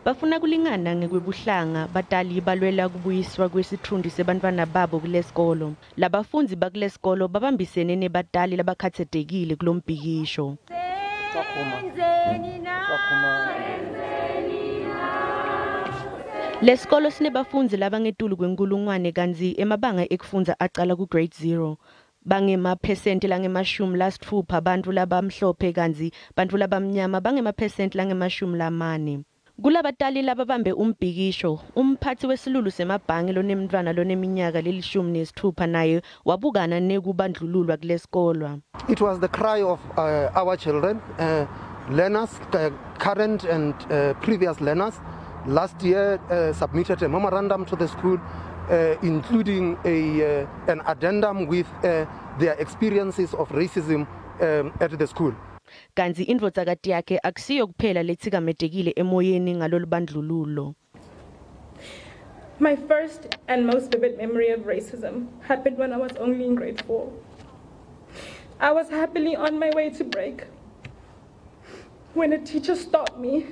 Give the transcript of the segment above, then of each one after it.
Bafuna kulingana ngekwebuhlanga, Batali balwela kubuyiswa kwesitfunti sebantfwana babo kulesikolo. Labafundzi bakulesikolo babambisene nebatali labakhathatekile kulombhikisho. Lesikolo sinebafundzi labangetulu kwenkulungwane kanzi emabanga ekufundza aqala ku grade 0. Bangemaphesenti lange-60 bantu labamhlophe kanzi bantu labamnyama bangemaphesenti lange-40. Kulabatali lababambe umbhikisho, umphathi wesilulu semabhange lonemntfwana loneminyaka le-16 naye wabukana nekubandlululwa kulesikolwa. It was the cry of our children, learners, current and previous learners. Last year submitted a memorandum to the school including an addendum with their experiences of racism at the school. Kanzi indvodzakati yakhe akusiyo kuphela letsikametekile emoyeni ngalolubandlululo. My first and most vivid memory of racism happened when I was only in grade 4. I was happily on my way to break when a teacher stopped me.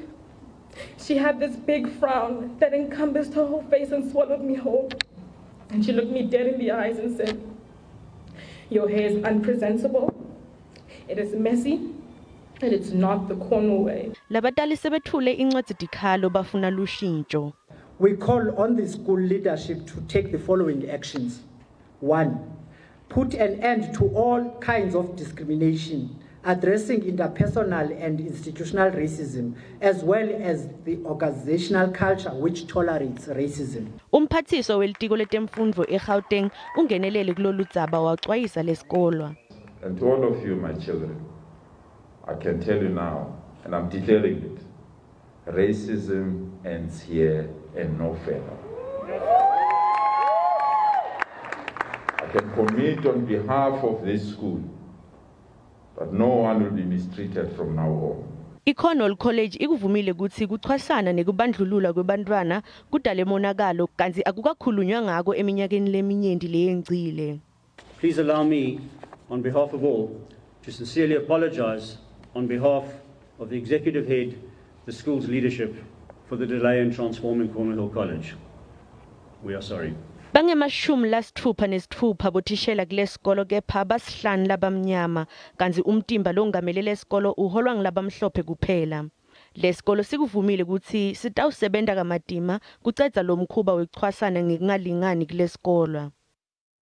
She had this big frown that encompassed her whole face and swallowed me whole. And she looked me dead in the eyes and said, "Your hair is unpresentable, it is messy, and it's not the Cornwall way." Labatali sebethule incwadi bafuna lushintsho. We call on the school leadership to take the following actions. 1. Put an end to all kinds of discrimination, addressing interpersonal and institutional racism, as well as the organizational culture which tolerates racism. Umphathiso welitiko letemfundvo eGauteng ungenelele kuloludzaba waxwayisa lesikolo. And to all of you, my children, I can tell you now, and I'm declaring it, racism ends here and no further. I can commit on behalf of this school but no one will be mistreated from now on. Cornwall College ikuvumile ukuthi kuchwasana nekubandlulula kwebantfwana kudale monakalo kanzi akukakhulunywa ngako eminyakeni leminyenti leyengcile. Please allow me, on behalf of all, to sincerely apologize on behalf of the executive head, the school's leadership, for the delay in transforming Cornwall Hill College. We are sorry. Bange-66 bothishela kulesikolo kepha basihlanu labamnyama kanzi umtimba longamele lesikolo uholwa ngilabamhlophe kuphela. Lesikolo sikuvumile ukuthi sitawusebenta kamatima kucedza lomkhuba wekuchwasana ngekungalingani kulesikolo.